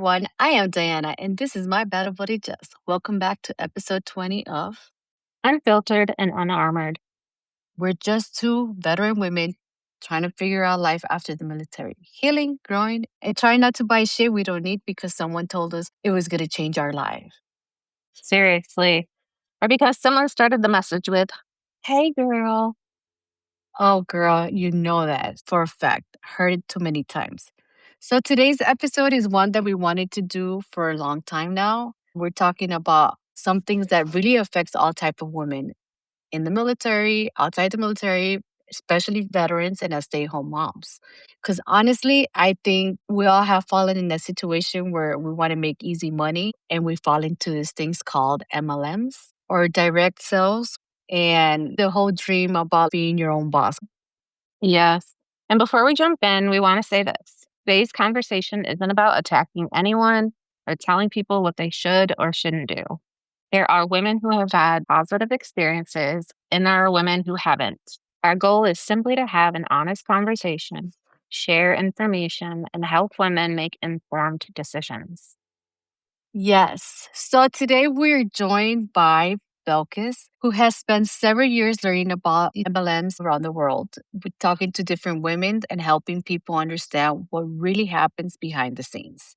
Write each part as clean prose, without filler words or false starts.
everyone. I am Diana, and this is my battle buddy Jess. Welcome back to episode 20 of Unfiltered and unarmored. We're Just Two Veteran Women Trying to Figure Out Life After the Military, Healing, Growing, and trying not to buy shit we don't need because someone told us it was going to change our life. Seriously. Or because someone started the message with, "Hey girl." Oh, girl, you know that for a fact. Heard it too many times. So today's episode is one that we wanted to do for a long time now. We're talking about some things that really affects all type of women in the military, outside the military, especially veterans and as stay-home moms. Because honestly, I think we all have fallen in that situation where we want to make easy money and we fall into these things called MLMs or direct sales and the whole dream about being your own boss. Yes. And before we jump in, we want to say this. Today's conversation isn't about attacking anyone or telling people what they should or shouldn't do. There are women who have had positive experiences, and there are women who haven't. Our goal is simply to have an honest conversation, share information, and help women make informed decisions. Yes. So today we're joined by Belkis, who has spent several years learning about MLMs around the world, with talking to different women and helping people understand what really happens behind the scenes.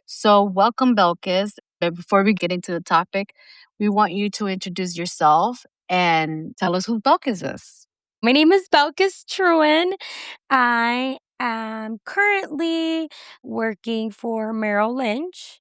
So, welcome, Belkis. But before we get into the topic, we want you to introduce yourself and tell us who Belkis is. My name is Belkis Truen. I am currently working for Merrill Lynch.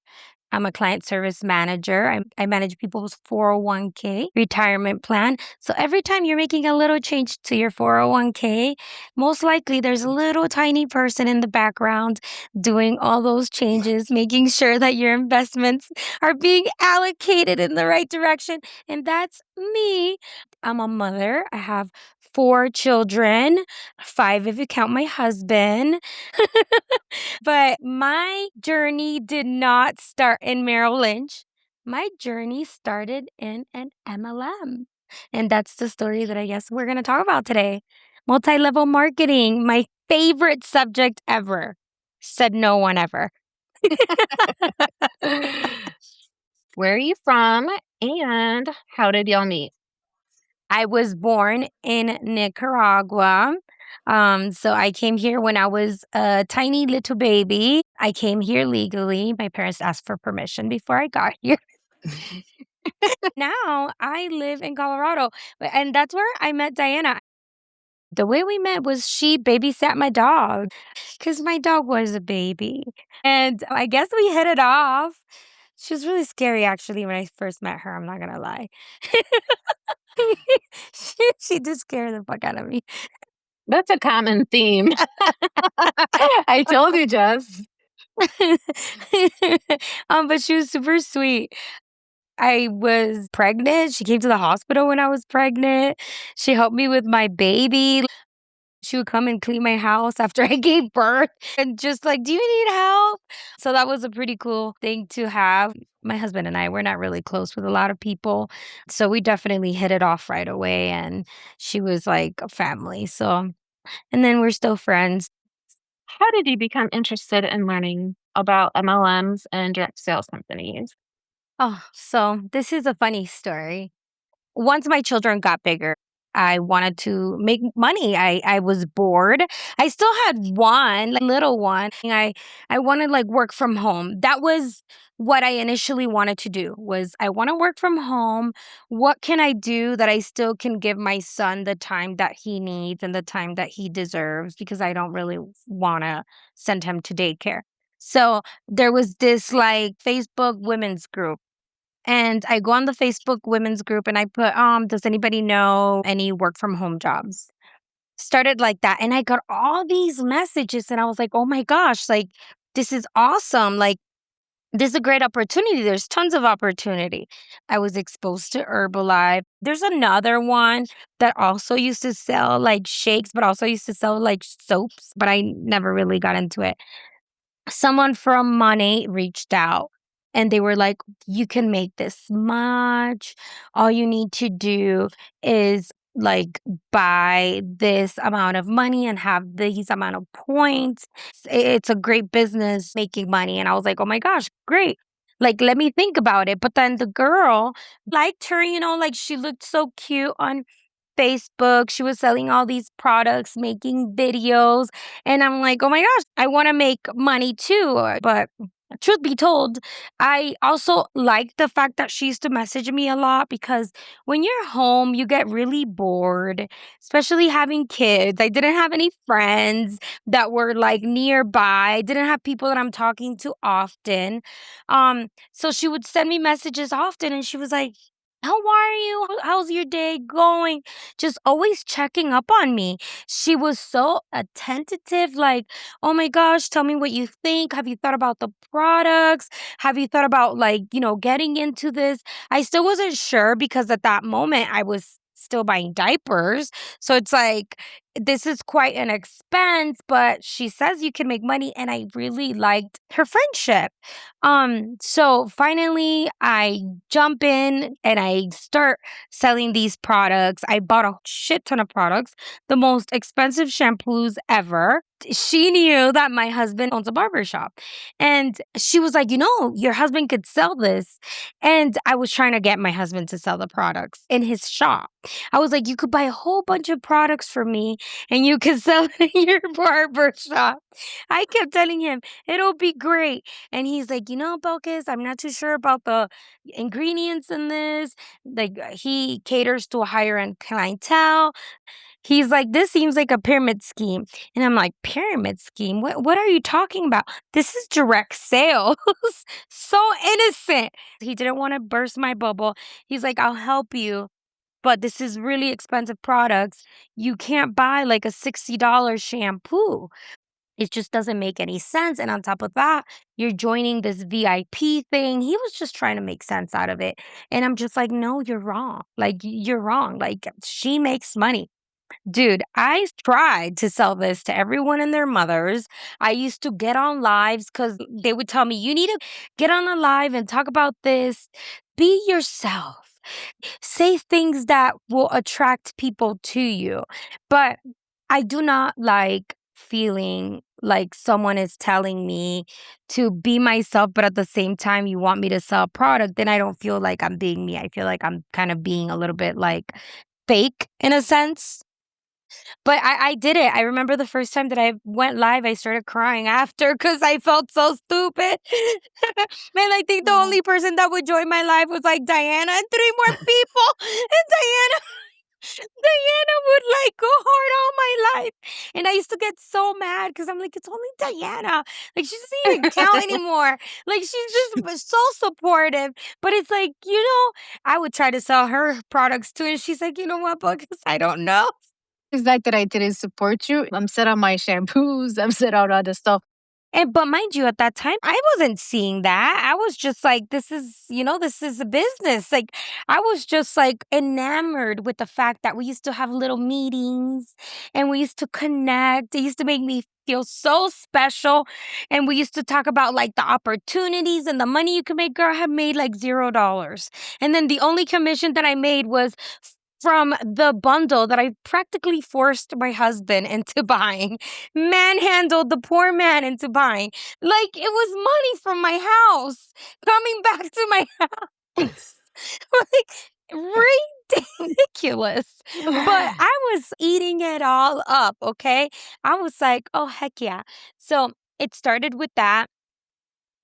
I'm a client service manager. I manage people's 401k retirement plan. So every time you're making a little change to your 401k, most likely there's a little tiny person in the background doing all those changes, making sure that your investments are being allocated in the right direction. And that's me. I'm a mother. I have 4 children, 5 if you count my husband. But my journey did not start in Merrill Lynch. My journey started in an MLM. And that's the story that I guess we're going to talk about today. Multi-level marketing, my favorite subject ever. Said no one ever. Where are you from and how did y'all meet? I was born in Nicaragua. So I came here when I was a tiny little baby. I came here legally. My parents asked for permission before I got here. Now I live in Colorado, and that's where I met Diana. The way we met was she babysat my dog because my dog was a baby. And I guess we hit it off. She was really scary, actually, when I first met her. I'm not going to lie. She did scare the fuck out of me. That's a common theme. I told you, Jess. But she was super sweet. I was pregnant. She came to the hospital when I was pregnant. She helped me with my baby. She would come and clean my house after I gave birth and just like, do you need help? So that was a pretty cool thing to have. My husband and I, we're not really close with a lot of people. So we definitely hit it off right away. And she was like a family. So, and then we're still friends. How did you become interested in learning about MLMs and direct sales companies? Oh, so this is a funny story. Once my children got bigger, I wanted to make money. I was bored. I still had one, like, little one. I wanted like work from home. That was what I initially wanted to do was I want to work from home. What can I do that I still can give my son the time that he needs and the time that he deserves because I don't really want to send him to daycare. So there was this like Facebook women's group and I go on the Facebook women's group and I put, does anybody know any work from home jobs? Started like that. And I got all these messages and I was like, oh my gosh, like this is awesome. Like this is a great opportunity. There's tons of opportunity. I was exposed to Herbalife. There's another one that also used to sell like shakes, but also used to sell like soaps, but I never really got into it. Someone from Money reached out and they were like, you can make this much. All you need to do is like buy this amount of money and have these amount of points. It's a great business making money. And I was like, oh my gosh, great. Like, let me think about it. But then the girl liked her, like she looked so cute on Facebook. She was selling all these products, making videos. And I'm like, oh my gosh, I want to make money too. But truth be told, I also like the fact that she used to message me a lot because when you're home, you get really bored, especially having kids. I didn't have any friends that were like nearby. I didn't have people that I'm talking to often. So she would send me messages often and she was like, how are you? How's your day going? Just always checking up on me. She was so attentive, like, oh my gosh, tell me what you think. Have you thought about the products? Have you thought about, like, getting into this? I still wasn't sure because at that moment I was still buying diapers. So it's like, this is quite an expense, but she says you can make money. And I really liked her friendship. So finally I jump in and I start selling these products. I bought a shit ton of products, the most expensive shampoos ever. She knew that my husband owns a barber shop. And she was like, your husband could sell this. And I was trying to get my husband to sell the products in his shop. I was like, you could buy a whole bunch of products for me and you could sell it in your barber shop. I kept telling him, it'll be great. And he's like, Belkis, I'm not too sure about the ingredients in this. Like, he caters to a higher end clientele. He's like, this seems like a pyramid scheme. And I'm like, pyramid scheme? What are you talking about? This is direct sales. So innocent. He didn't want to burst my bubble. He's like, I'll help you, but this is really expensive products. You can't buy like a $60 shampoo. It just doesn't make any sense. And on top of that, you're joining this VIP thing. He was just trying to make sense out of it. And I'm just like, no, you're wrong. Like, you're wrong. Like, she makes money. Dude, I tried to sell this to everyone and their mothers. I used to get on lives because they would tell me, you need to get on a live and talk about this. Be yourself. Say things that will attract people to you. But I do not like feeling like someone is telling me to be myself, but at the same time, you want me to sell a product. Then I don't feel like I'm being me. I feel like I'm kind of being a little bit like fake in a sense. But I did it. I remember the first time that I went live, I started crying after because I felt so stupid. Man, I think the only person that would join my live was like Diana and three more people. And Diana would like go hard all my life. And I used to get so mad because I'm like, it's only Diana. Like, she doesn't even count anymore. Like, she's just so supportive. But it's like, I would try to sell her products too. And she's like, you know what, Because I don't know. It's like that I didn't support you. I'm set on my shampoos. I'm set on other stuff. But mind you, at that time, I wasn't seeing that. I was just like, this is a business. Like, I was just like enamored with the fact that we used to have little meetings and we used to connect. It used to make me feel so special. And we used to talk about like the opportunities and the money you could make. Girl, I had made like $0. And then the only commission that I made was from the bundle that I practically forced my husband into buying, manhandled the poor man into buying. Like, it was money from my house coming back to my house. Like, ridiculous. But I was eating it all up, okay? I was like, oh, heck yeah. So it started with that.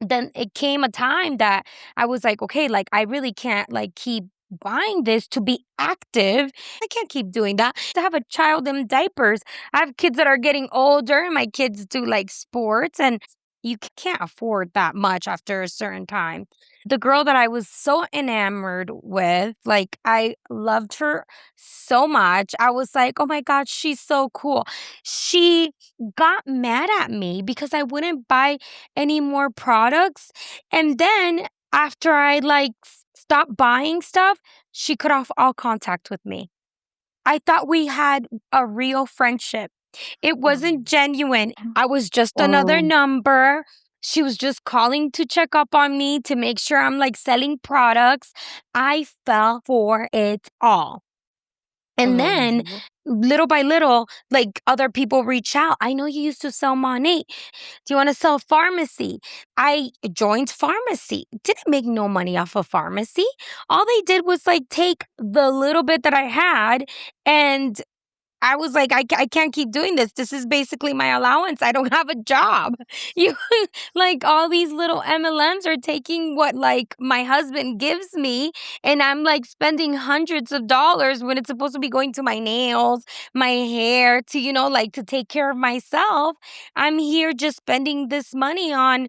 Then it came a time that I was like, okay, like, I really can't like keep buying this to be active. I can't keep doing that. To have a child in diapers. I have kids that are getting older and my kids do like sports and you can't afford that much after a certain time. The girl that I was so enamored with, like, I loved her so much. I was like, oh my God, she's so cool. She got mad at me because I wouldn't buy any more products. And then after I like stopped buying stuff, she cut off all contact with me. I thought we had a real friendship. It wasn't genuine. I was just another Oh, number. She was just calling to check up on me to make sure I'm like selling products. I fell for it all. And then Mhm. little by little, like other people reach out. I know you used to sell money. Do you want to sell pharmacy? I joined pharmacy. Didn't make no money off of pharmacy. All they did was like take the little bit that I had and I was like, I can't keep doing this. This is basically my allowance. I don't have a job. You like all these little MLMs are taking what like my husband gives me, and I'm like spending hundreds of dollars when it's supposed to be going to my nails, my hair, to, like to take care of myself. I'm here just spending this money on,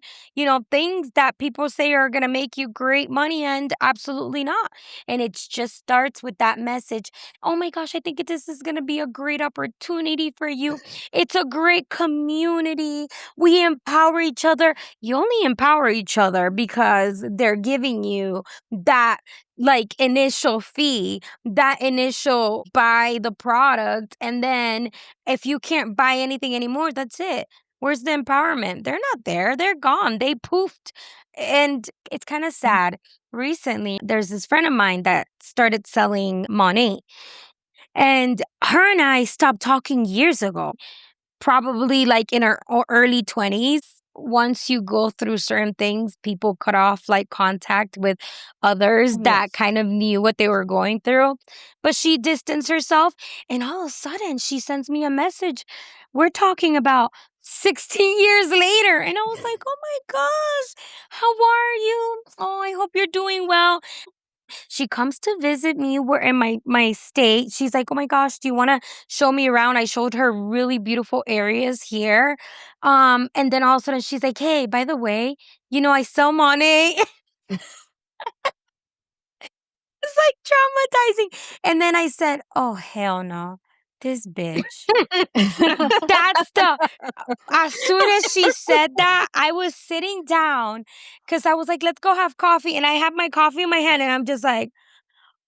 things that people say are going to make you great money and absolutely not. And it just starts with that message. Oh my gosh, I think this is going to be a great opportunity for you. It's a great community. We empower each other. You only empower each other because they're giving you that like initial fee, that initial buy the product. And then if you can't buy anything anymore, that's it. Where's the empowerment? They're not there. They're gone. They poofed. And it's kind of sad. Recently, there's this friend of mine that started selling money. And her and I stopped talking years ago, probably like in our early 20s. Once you go through certain things, people cut off like contact with others that Yes. kind of knew what they were going through. But she distanced herself, and all of a sudden, she sends me a message. We're talking about 16 years later. And I was like, oh my gosh, how are you? Oh, I hope you're doing well. She comes to visit me. We're in my state. She's like, "Oh my gosh, do you want to show me around?" I showed her really beautiful areas here. And then all of a sudden she's like, "Hey, by the way, I sell money." It's like traumatizing. And then I said, "Oh hell no. This bitch." That's the As soon as she said that, I was sitting down because I was like, let's go have coffee. And I have my coffee in my hand and I'm just like,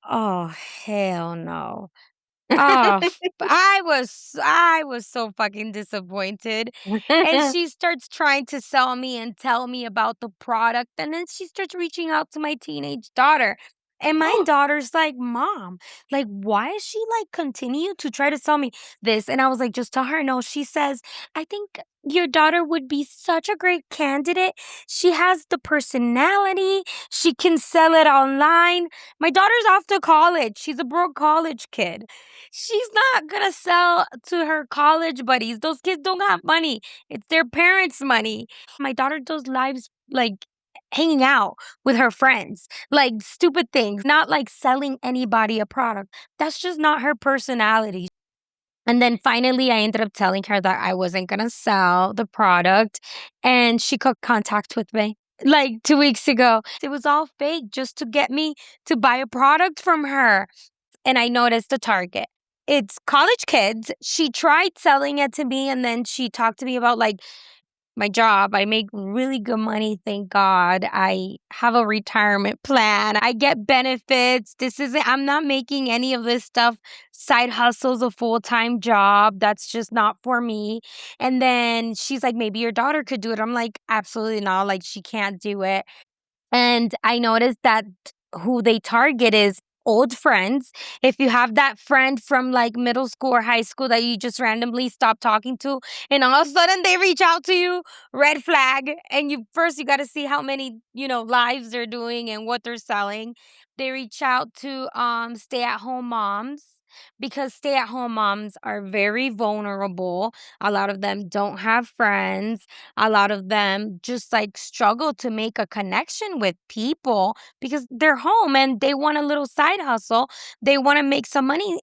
oh hell no. I was so fucking disappointed. And she starts trying to sell me and tell me about the product. And then she starts reaching out to my teenage daughter. And my daughter's like, Mom, like, why is she like continue to try to sell me this? And I was like, just tell her no. She says, I think your daughter would be such a great candidate. She has the personality. She can sell it online. My daughter's off to college. She's a broke college kid. She's not gonna sell to her college buddies. Those kids don't have money. It's their parents' money. My daughter does lives like hanging out with her friends, like stupid things, not like selling anybody a product. That's just not her personality. And then finally, I ended up telling her that I wasn't gonna sell the product, and she got contact with me like 2 weeks ago. It was all fake just to get me to buy a product from her. And I noticed the target. It's college kids. She tried selling it to me and then she talked to me about like my job. I make really good money, thank God. I have a retirement plan. I get benefits. I'm not making any of this stuff side hustles, a full-time job. That's just not for me. And then she's like, maybe your daughter could do it. I'm like, absolutely not. Like, she can't do it. And I noticed that who they target is old friends. If you have that friend from like middle school or high school that you just randomly stop talking to, and all of a sudden they reach out to you, red flag. And you got to see how many, lives they're doing and what they're selling. They reach out to stay at home moms because stay at home moms are very vulnerable. A lot of them don't have friends. A lot of them just like struggle to make a connection with people because they're home and they want a little side hustle. They want to make some money.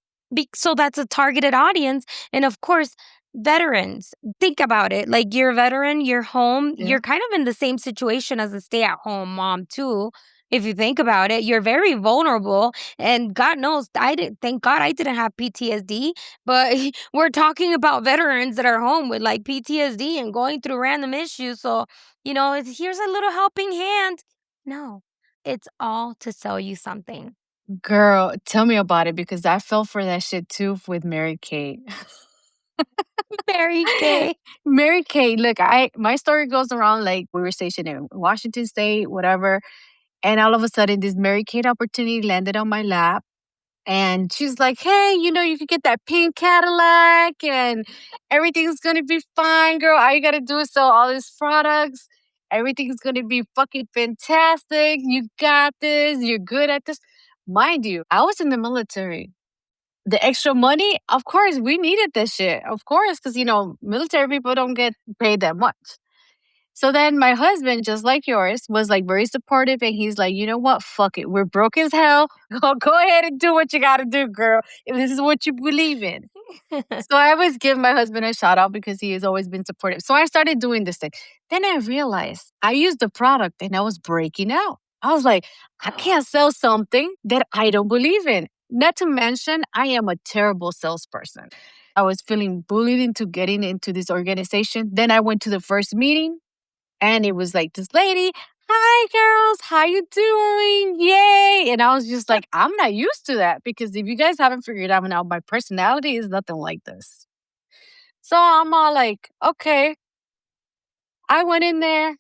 So that's a targeted audience. And of course, veterans. Think about it. Like you're a veteran, you're home, Yeah. you're kind of in the same situation as a stay at home mom, too. If you think about it, you're very vulnerable. And God knows, thank God I didn't have PTSD, but we're talking about veterans that are home with like PTSD and going through random issues. So, here's a little helping hand. No, it's all to sell you something. Girl, tell me about it because I fell for that shit too with Mary Kate. Very gay. Mary Kate, look, I my story goes around like we were stationed in Washington State, whatever, and all of a sudden this Mary Kate opportunity landed on my lap. And she's like, hey, you could get that pink Cadillac and everything's going to be fine, girl. All you got to do is sell all these products. Everything's going to be fucking fantastic. You got this. You're good at this. Mind you, I was in the military. The extra money, of course, we needed this shit. Of course, because, military people don't get paid that much. So then my husband, just like yours, was like very supportive and he's like, you know what? Fuck it. We're broke as hell. Go ahead and do what you gotta do, girl. If this is what you believe in. So I always give my husband a shout out because he has always been supportive. So I started doing this thing. Then I realized I used the product and I was breaking out. I was like, I can't sell something that I don't believe in. Not to mention, I am a terrible salesperson. I was feeling bullied into getting into this organization. Then I went to the first meeting. And it was like this lady, hi girls, how you doing? Yay. And I was just like, I'm not used to that because if you guys haven't figured out now, my personality is nothing like this. So I'm all like, okay. I went in there,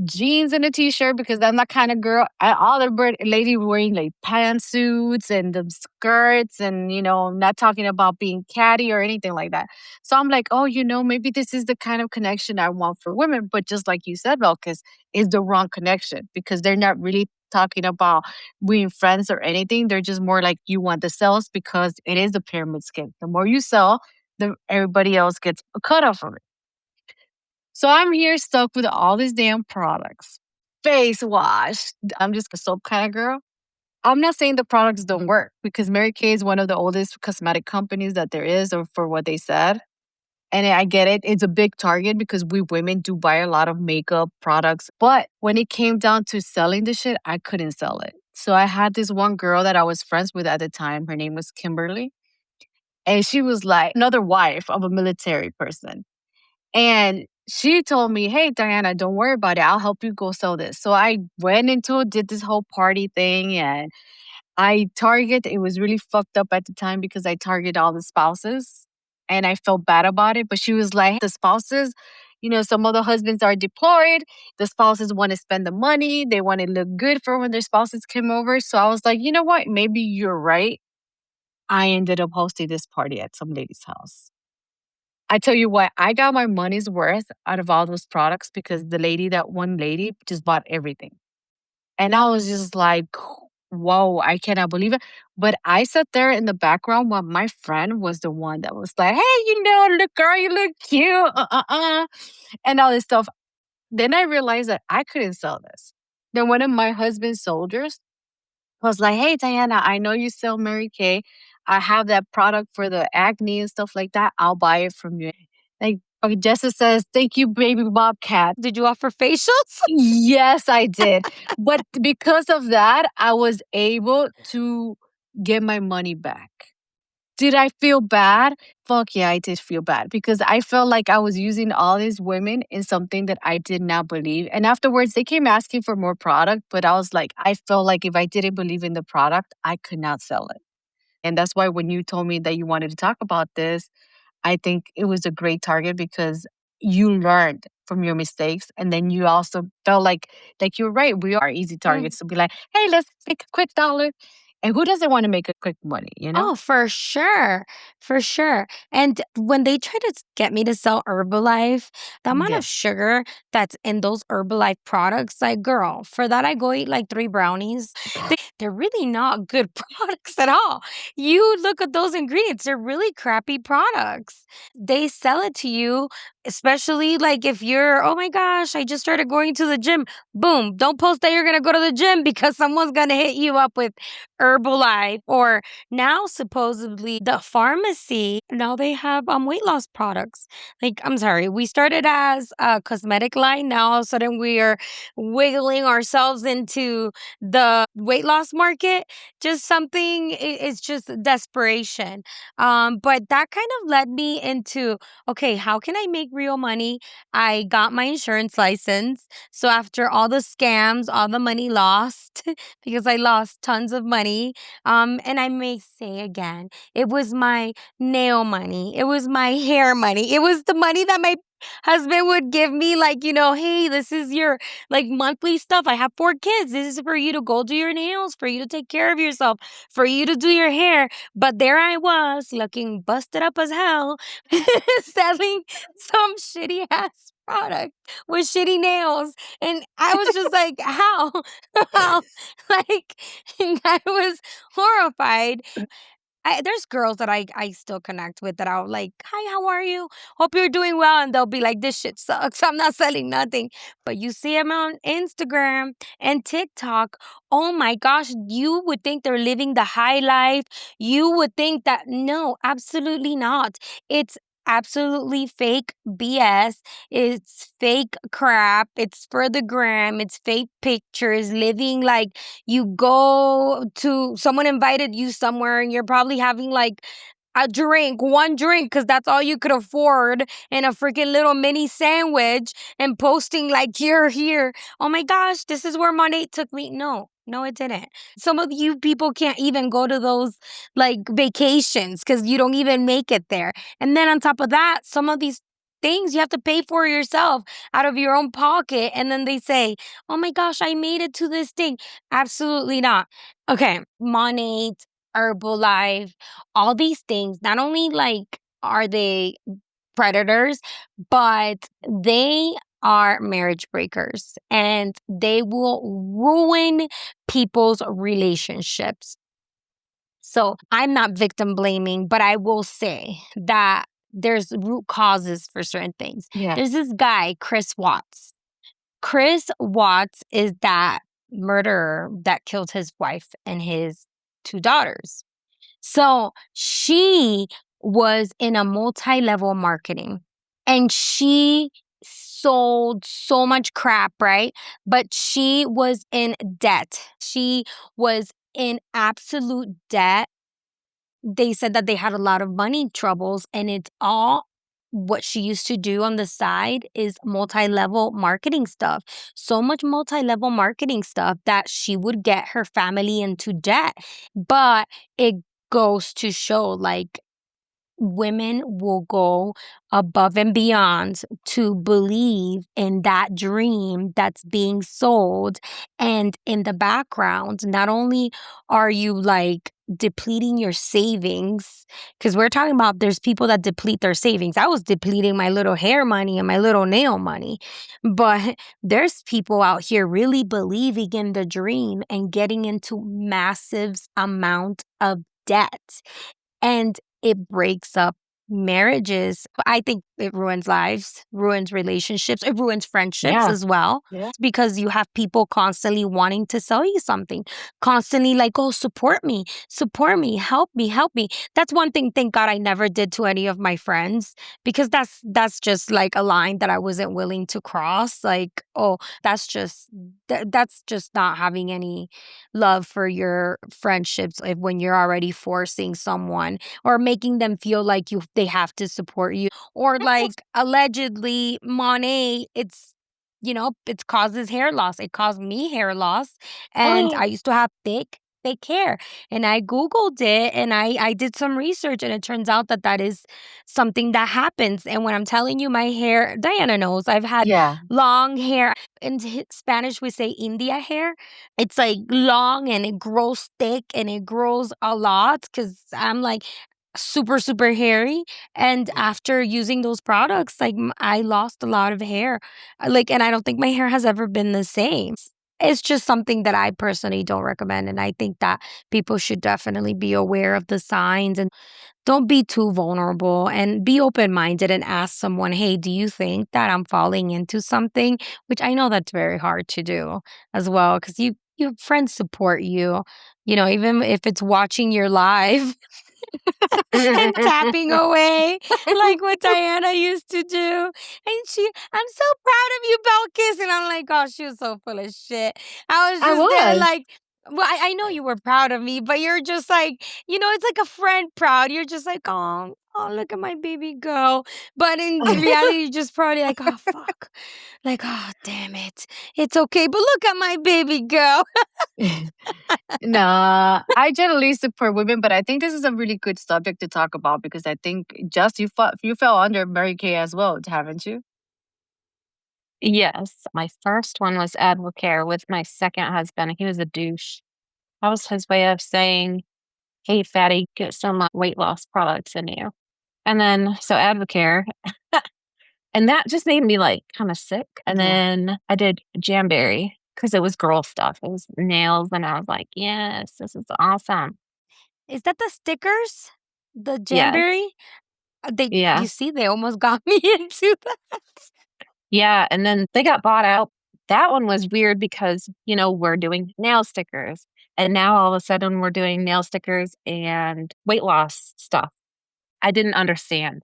jeans and a t-shirt because I'm that kind of girl. All the lady wearing like pantsuits and the skirts and, not talking about being catty or anything like that. So I'm like, oh, maybe this is the kind of connection I want for women. But just like you said, Belkis, is the wrong connection because they're not really talking about being friends or anything. They're just more like you want the sales because it is a pyramid scheme. The more you sell, everybody else gets a cut off of it. So I'm here stuck with all these damn products. Face wash. I'm just a soap kind of girl. I'm not saying the products don't work because Mary Kay is one of the oldest cosmetic companies that there is, or for what they said. And I get it. It's a big target because we women do buy a lot of makeup products. But when it came down to selling the shit, I couldn't sell it. So I had this one girl that I was friends with at the time. Her name was Kimberly. And she was like another wife of a military person. And she told me, hey, Diana, don't worry about it. I'll help you go sell this. So I went into it, did this whole party thing, and it was really fucked up at the time because I targeted all the spouses and I felt bad about it. But she was like, the spouses, some of the husbands are deployed. The spouses want to spend the money. They want to look good for when their spouses come over. So I was like, you know what? Maybe you're right. I ended up hosting this party at some lady's house. I tell you what, I got my money's worth out of all those products because that one lady just bought everything. And I was just like, whoa, I cannot believe it. But I sat there in the background while my friend was the one that was like, hey, look, girl, you look cute, and all this stuff. Then I realized that I couldn't sell this. Then one of my husband's soldiers was like, hey, Diana, I know you sell Mary Kay. I have that product for the acne and stuff like that. I'll buy it from you. Like, okay, Jessa says, thank you, baby bobcat. Did you offer facials? Yes, I did. But because of that, I was able to get my money back. Did I feel bad? Fuck yeah, I did feel bad because I felt like I was using all these women in something that I did not believe. And afterwards, they came asking for more product, but I was like, I felt like if I didn't believe in the product, I could not sell it. And that's why when you told me that you wanted to talk about this, I think it was a great target because you learned from your mistakes. And then you also felt like you're right. We are easy targets to be like, hey, let's make a quick dollar. And who doesn't want to make a quick money? Oh, for sure. For sure. And when they try to get me to sell Herbalife, the amount Yeah. of sugar that's in those Herbalife products, like, girl, for that, I go eat like 3 brownies. They're really not good products at all. You look at those ingredients, they're really crappy products. They sell it to you, especially like if you're, oh my gosh, I just started going to the gym. Boom, don't post that you're going to go to the gym because someone's going to hit you up with Herbalife. Or now supposedly the pharmacy, now they have weight loss products. Like, I'm sorry, we started as a cosmetic line. Now all of a sudden we are wiggling ourselves into the weight loss market. Just something, it's just desperation. But that kind of led me into, okay, how can I make real money? I got my insurance license. So after all the scams, all the money lost, because I lost tons of money. And I may say again, it was my nail money. It was my hair money. It was the money that my husband would give me like, hey, this is your like monthly stuff. I have 4 kids. This is for you to go do your nails, for you to take care of yourself, for you to do your hair. But there I was looking busted up as hell, selling some shitty ass product with shitty nails. And I was just like, how? How? Like, I was horrified. There's girls that I still connect with that I'll like, hi, how are you? Hope you're doing well. And they'll be like, this shit sucks. I'm not selling nothing. But you see them on Instagram and TikTok. Oh my gosh, you would think they're living the high life. You would think that, no, absolutely not. It's absolutely fake BS. It's fake crap. It's for the gram. It's fake pictures, living like you go to someone invited you somewhere and you're probably having like a drink, one drink, because that's all you could afford, and a freaking little mini sandwich, and posting like, here. Oh my gosh, this is where Monday took me. No, no, it didn't. Some of you people can't even go to those like vacations because you don't even make it there. And then on top of that, some of these things you have to pay for yourself out of your own pocket. And then they say, oh my gosh, I made it to this thing. Absolutely not. Okay, Monate, Herbalife, all these things, not only like are they predators, but they are marriage breakers and they will ruin people's relationships. So I'm not victim blaming, but I will say that there's root causes for certain things. Yeah. There's this guy, Chris Watts. Chris Watts is that murderer that killed his wife and his 2 daughters. So she was in a multi-level marketing and she sold so much crap, right? But she was in debt. She was in absolute debt. They said that they had a lot of money troubles, and it's all what she used to do on the side is multi-level marketing stuff. So much multi-level marketing stuff that she would get her family into debt. But it goes to show like women will go above and beyond to believe in that dream that's being sold. And in the background, not only are you like depleting your savings, because we're talking about there's people that deplete their savings. I was depleting my little hair money and my little nail money. But there's people out here really believing in the dream and getting into massive amount of debt, and it breaks up marriages. I think it ruins lives, ruins relationships, it ruins friendships Yeah. as well. Yeah. It's because you have people constantly wanting to sell you something, constantly like, oh, support me, help me, help me. That's one thing, thank God I never did to any of my friends, because that's just like a line that I wasn't willing to cross. Like, oh, that's just not having any love for your friendships if when you're already forcing someone or making them feel like they have to support you, or like allegedly Monet, it causes hair loss. It caused me hair loss, and I used to have thick hair, and I googled it and I did some research, and it turns out that that is something that happens. And when I'm telling you, my hair, Diana knows, I've had Yeah. long hair. In Spanish we say India hair. It's like long and it grows thick and it grows a lot because I'm like super, super hairy. And after using those products, like I lost a lot of hair. Like, and I don't think my hair has ever been the same. It's just something that I personally don't recommend. And I think that people should definitely be aware of the signs and don't be too vulnerable and be open minded and ask someone, hey, do you think that I'm falling into something? Which I know that's very hard to do as well because your friends support you, even if it's watching your live and tapping away like what Diana used to do. And I'm so proud of you, Belkis. And I'm like, oh, she was so full of shit. I was I just there was. like, well, I know you were proud of me, but you're just like, it's like a friend proud. You're just like, oh, look at my baby go. But in reality, you're just probably like, oh, fuck. Like, oh, damn it. It's okay. But look at my baby go. Nah, I generally support women, but I think this is a really good subject to talk about because I think just you fell under Mary Kay as well, haven't you? Yes. My first one was Advocare with my second husband. He was a douche. That was his way of saying, "Hey, fatty, get some weight loss products in you." And then, so Advocare, and that just made me like kind of sick. And Yeah. then I did Jamberry because it was girl stuff. It was nails. And I was like, yes, this is awesome. Is that the stickers? The Yes. Jamberry? Yeah. You see, they almost got me into that. Yeah. And then they got bought out. That one was weird because, we're doing nail stickers. And now all of a sudden we're doing nail stickers and weight loss stuff. I didn't understand.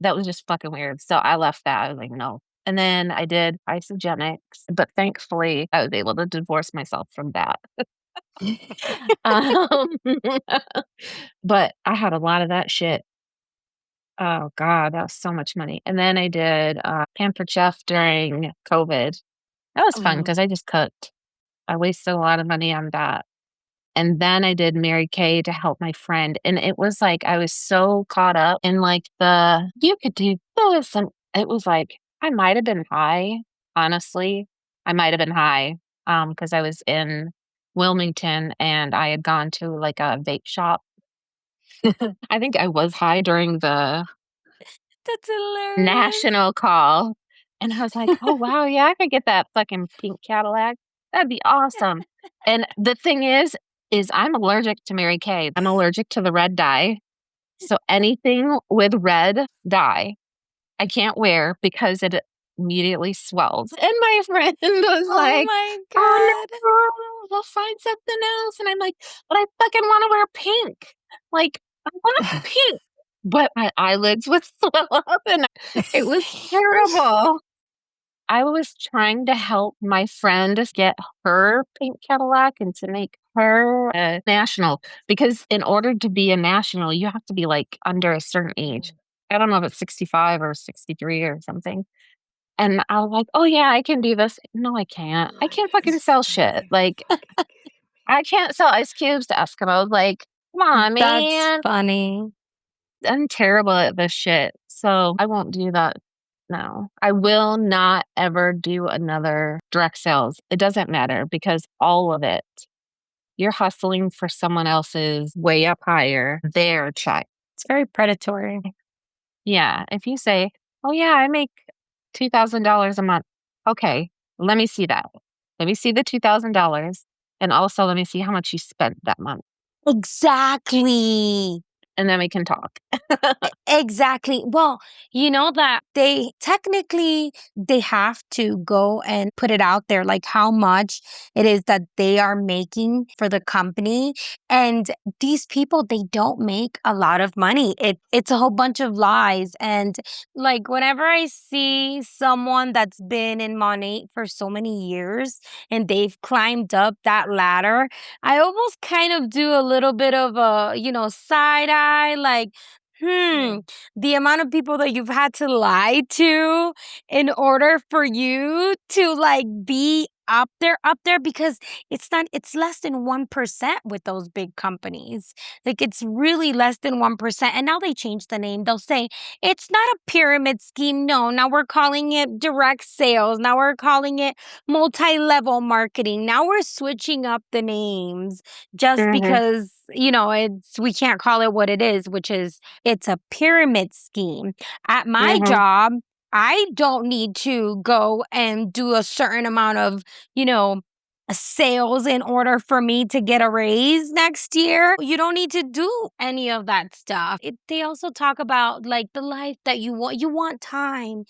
That was just fucking weird. So I left that. I was like, no. And then I did isogenics, but thankfully I was able to divorce myself from that. Um, but I had a lot of that shit. Oh God, that was so much money. And then I did Pampered Chef during COVID. That was fun Mhm. because I just cooked. I wasted a lot of money on that. And then I did Mary Kay to help my friend. And it was like I was so caught up in like you could do this. And it was like I might have been high, honestly. I might have been high because I was in Wilmington and I had gone to like a vape shop. I think I was high during the That's hilarious. national call. And I was like, oh, wow, yeah, I could get that fucking pink Cadillac. That'd be awesome. And the thing is I'm allergic to Mary Kay. I'm allergic to the red dye. So anything with red dye, I can't wear because it immediately swells. And my friend was Oh like, my oh god. no, we'll find something else. And I'm like, but I fucking want to wear pink. Like, I want pink. But my eyelids would swell up and it was terrible. I was trying to help my friend get her pink Cadillac and to make her a national because in order to be a national, you have to be like under a certain age. I don't know if it's 65 or 63 or something. And I was like, oh, yeah, I can do this. No, I can't. I can't fucking sell shit. Like, I can't sell ice cubes to Eskimos. Like, come on, That's man. funny. I'm terrible at this shit. So I won't do that. No, I will not ever do another direct sales. It doesn't matter because all of it, you're hustling for someone else's way up higher, their check. It's very predatory. Yeah. If you say, oh, yeah, I make $2,000 a month. Okay. Let me see that. Let me see the $2,000. And also let me see how much you spent that month. Exactly. And then we can talk. Exactly. Well, you know that they technically they have to go and put it out there like how much it is that they are making for the company. And these people they don't make a lot of money. It's a whole bunch of lies. And like whenever I see someone that's been in money for so many years and they've climbed up that ladder, I almost kind of do a little bit of a, side eye like Yeah. the amount of people that you've had to lie to in order for you to like be up there because it's less than 1% with those big companies. Like it's really less than 1%. And now they change the name. They'll say it's not a pyramid scheme. No, now we're calling it direct sales. Now we're calling it multi-level marketing. Now we're switching up the names just Hmm. because, it's we can't call it what it is, which is it's a pyramid scheme. At my Hmm. job, I don't need to go and do a certain amount of, you know, sales in order for me to get a raise next year. You don't need to do any of that stuff. They also talk about like the life that you want. You want time.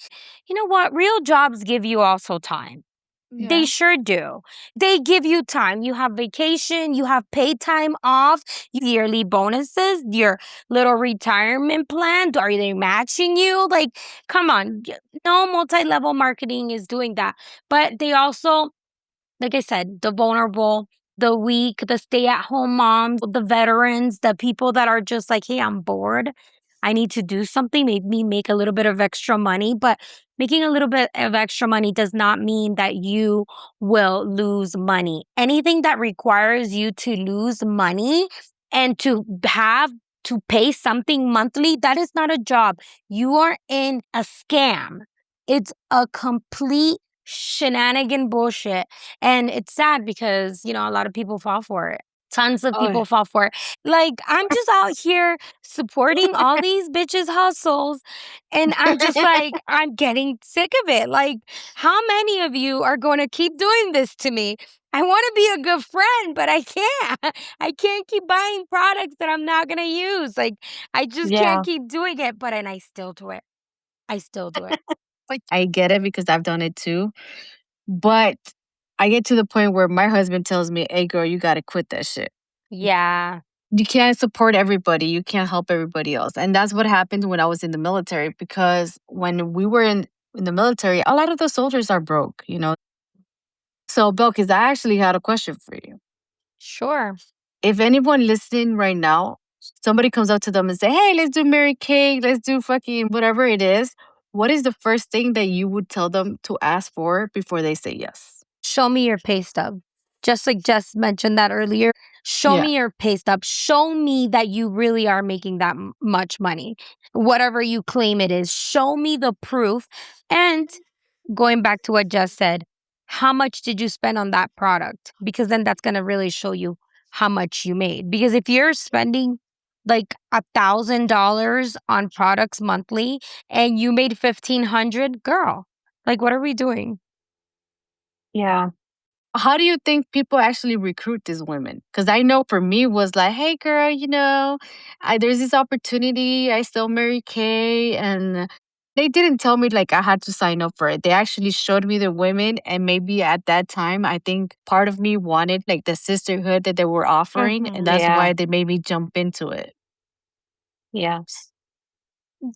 You know what? Real jobs give you also time. They Yeah. sure do. They give you time. You have vacation, you have paid time off, yearly bonuses, your little retirement plan. Are they matching you? Like, come on. No multi level marketing is doing that. But they also like I said, the vulnerable, the weak, the stay at home moms, the veterans, the people that are just like, hey, I'm bored. I need to do something, make me make a little bit of extra money. But making a little bit of extra money does not mean that you will lose money. Anything that requires you to lose money and to have to pay something monthly, that is not a job. You are in a scam. It's a complete shenanigan bullshit. And it's sad because, a lot of people fall for it. Tons of Oh, people fall for it. Like, I'm just out here supporting all these bitches' hustles. And I'm just like, I'm getting sick of it. Like, how many of you are going to keep doing this to me? I want to be a good friend, but I can't. I can't keep buying products that I'm not going to use. Like, I just can't Yeah. keep doing it, and I still do it. I still do it. like I get it because I've done it too. But I get to the point where my husband tells me, "Hey, girl, you got to quit that shit. Yeah. You can't support everybody. You can't help everybody else." And that's what happened when I was in the military because when we were in the military, a lot of the soldiers are broke. So, Belkis, I actually had a question for you. Sure. If anyone listening right now, somebody comes up to them and say, "Hey, let's do Mary Kay, let's do fucking whatever it is," what is the first thing that you would tell them to ask for before they say yes? Show me your pay stub. Just like Jess mentioned that earlier. Show Yeah. me your pay stub. Show me that you really are making that much money. Whatever you claim it is, show me the proof. And going back to what Jess said, how much did you spend on that product? Because then that's going to really show you how much you made. Because if you're spending like $1,000 on products monthly and you made 1,500, girl, like what are we doing? Yeah. How do you think people actually recruit these women? Because I know for me it was like, "Hey, girl, there's this opportunity. I still Mary Kay," and they didn't tell me like I had to sign up for it. They actually showed me the women, and maybe at that time, I think part of me wanted like the sisterhood that they were offering, and Mhm. that's Yeah. why they made me jump into it. Yes.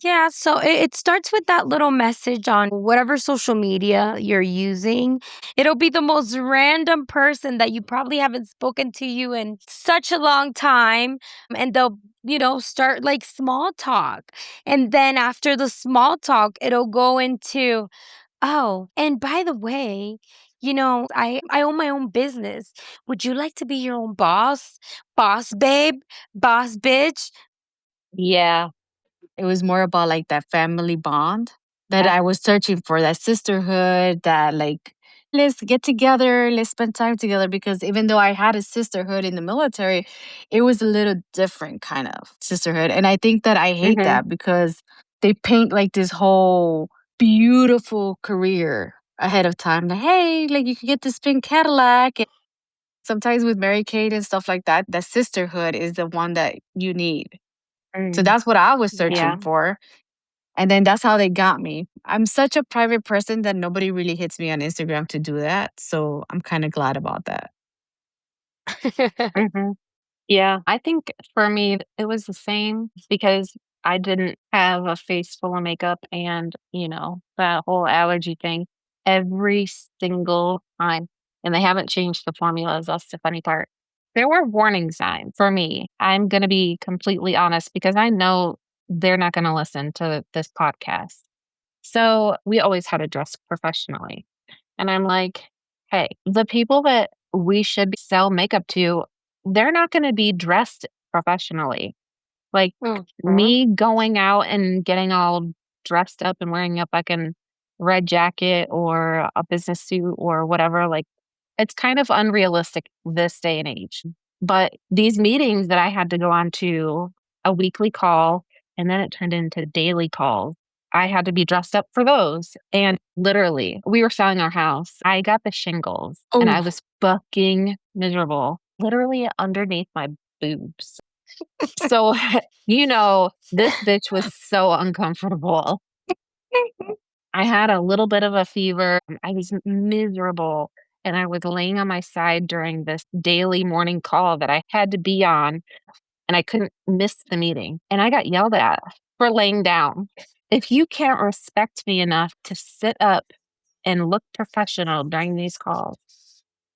Yeah, so it starts with that little message on whatever social media you're using. It'll be the most random person that you probably haven't spoken to you in such a long time. And they'll, start like small talk. And then after the small talk, it'll go into, oh, and by the way, I own my own business. Would you like to be your own boss? Boss babe? Boss bitch? Yeah. It was more about like that family bond that Yeah. I was searching for, that sisterhood, that like, let's get together, let's spend time together. Because even though I had a sisterhood in the military, it was a little different kind of sisterhood. And I think that I hate Mhm. that because they paint like this whole beautiful career ahead of time. Like, hey, like you can get this pink Cadillac. And sometimes with Mary Kate and stuff like that, that sisterhood is the one that you need. So Mm. that's what I was Yeah. searching for. And then that's how they got me. I'm such a private person that nobody really hits me on Instagram to do that. So I'm kind of glad about that. Mhm. Yeah, I think for me, it was the same because I didn't have a face full of makeup and, that whole allergy thing every single time. And they haven't changed the formulas. That's the funny part. There were warning signs for me. I'm going to be completely honest because I know they're not going to listen to this podcast. So we always had to dress professionally. And I'm like, hey, the people that we should sell makeup to, they're not going to be dressed professionally. Like Mhm. me going out and getting all dressed up and wearing a fucking red jacket or a business suit or whatever, like it's kind of unrealistic this day and age. But these meetings that I had to go on to a weekly call and then it turned into daily calls. I had to be dressed up for those. And literally, we were selling our house. I got the shingles and I Oh, was fucking miserable, literally underneath my boobs. So, this bitch was so uncomfortable. I had a little bit of a fever. I was miserable. And I was laying on my side during this daily morning call that I had to be on, and I couldn't miss the meeting. And I got yelled at for laying down. If you can't respect me enough to sit up and look professional during these calls.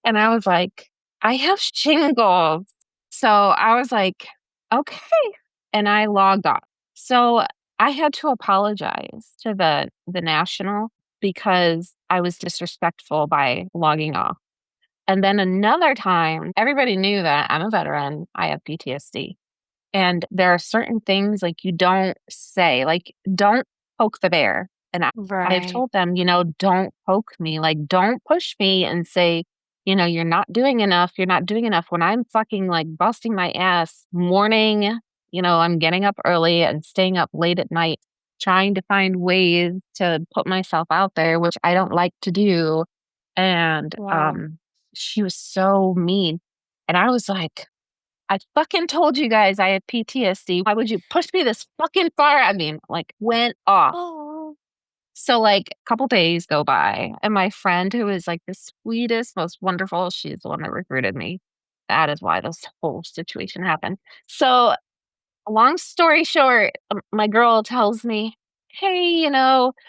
And I was like, I have shingles. So I was like, okay. And I logged off. So I had to apologize to the national because I was disrespectful by logging off. And then another time, everybody knew that I'm a veteran. I have PTSD. And there are certain things like you don't say, like don't poke the bear. And I've Right. told them, don't poke me. Like, don't push me and say, you're not doing enough. You're not doing enough. When I'm fucking like busting my ass morning, I'm getting up early and staying up late at night, trying to find ways to put myself out there, which I don't like to do. And Wow. she was so mean. And I was like, I fucking told you guys I have PTSD. Why would you push me this fucking far? I mean, like, went off. Oh. So, like, a couple days go by, and my friend, who is like the sweetest, most wonderful, she's the one that recruited me. That is why this whole situation happened. So, long story short, my girl tells me, hey,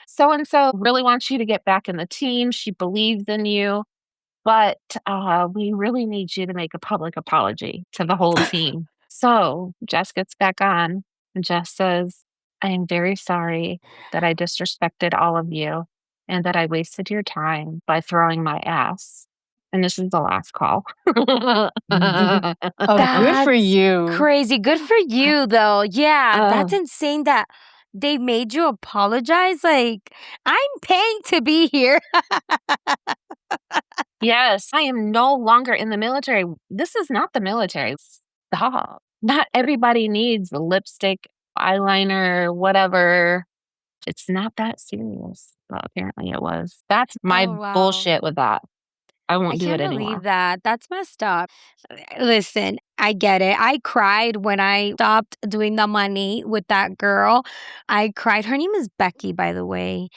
so and so really wants you to get back in the team. She believes in you. But, we really need you to make a public apology to the whole team. So, Jess gets back on, and Jess says, "I am very sorry that I disrespected all of you and that I wasted your time by throwing my ass." And this is the last call. Oh, good for That's you. crazy. Good for you, though. Yeah, that's Oh, insane that they made you apologize. Like, I'm paying to be here. yes, I am no longer in the military. This is not the military. Stop. Not everybody needs lipstick, eyeliner, whatever. It's not that serious, but apparently it was. That's my Oh, wow. bullshit with that. I I won't do it can't believe anymore. that. That's messed up. Listen, I get it. I cried when I stopped doing the money with that girl. I cried. Her name is Becky, by the way.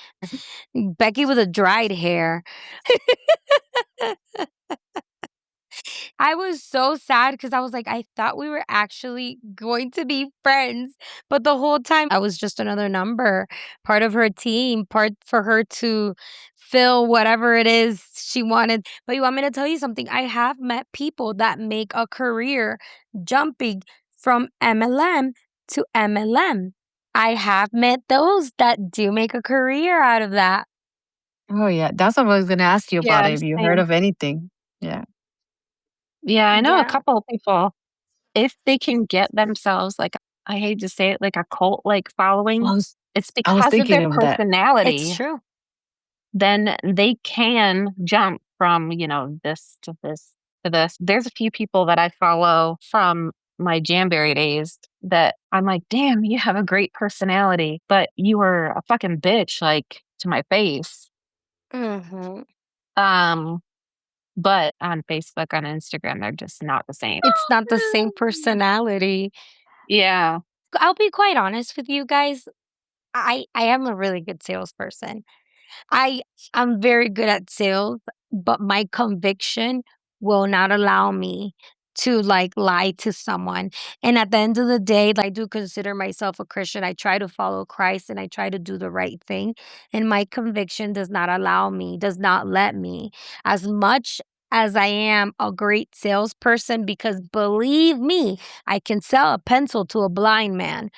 Becky with a dried hair. I was so sad because I was like, I thought we were actually going to be friends. But the whole time, I was just another number, part of her team, part for her to fill whatever it is she wanted. But you want me to tell you something? I have met people that make a career jumping from MLM to MLM. I have met those that do make a career out of that. Oh, yeah. That's what I was gonna ask you about Yeah, if you heard same. of anything. Yeah. Yeah, I know a Yeah. couple of people, if they can get themselves, like, I hate to say it, like a cult like following, I was it's I was because of thinking their of that. It's personality. true. Then they can jump from, this to this to this. There's a few people that I follow from my Jamberry days that I'm like, damn, you have a great personality, but you were a fucking bitch, like to my face. Hmm. Um, but on Facebook, on Instagram, they're just not the same. It's not the same personality. Yeah. I'll be quite honest with you guys. I am a really good salesperson. I I'm very good at sales, but my conviction will not allow me to like lie to someone. And at the end of the day, I do consider myself a Christian. I try to follow Christ and I try to do the right thing. And my conviction does not allow me, does not let me. As much as I am a great salesperson, because believe me, I can sell a pencil to a blind man,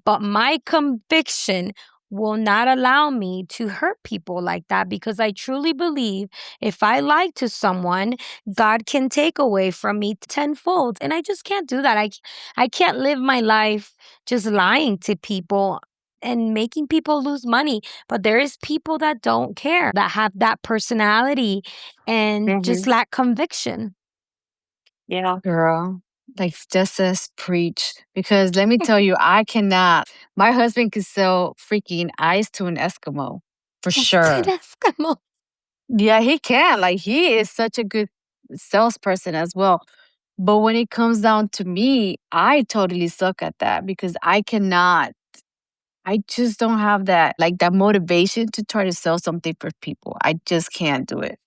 but my conviction will not allow me to hurt people like that because I truly believe if I lie to someone, God can take away from me tenfold. And I just can't do that. I can't live my life just lying to people and making people lose money. But there is people that don't care, that have that personality and just Hmm. lack conviction. Yeah. Girl, like just says preach. Because let me tell you, I cannot. My husband could sell freaking ice to an Eskimo for It's an sure. Eskimo. Yeah, he can. Like he is such a good salesperson as well. But when it comes down to me, I totally suck at that because I cannot. I just don't have that like that motivation to try to sell something for people. I just can't do it.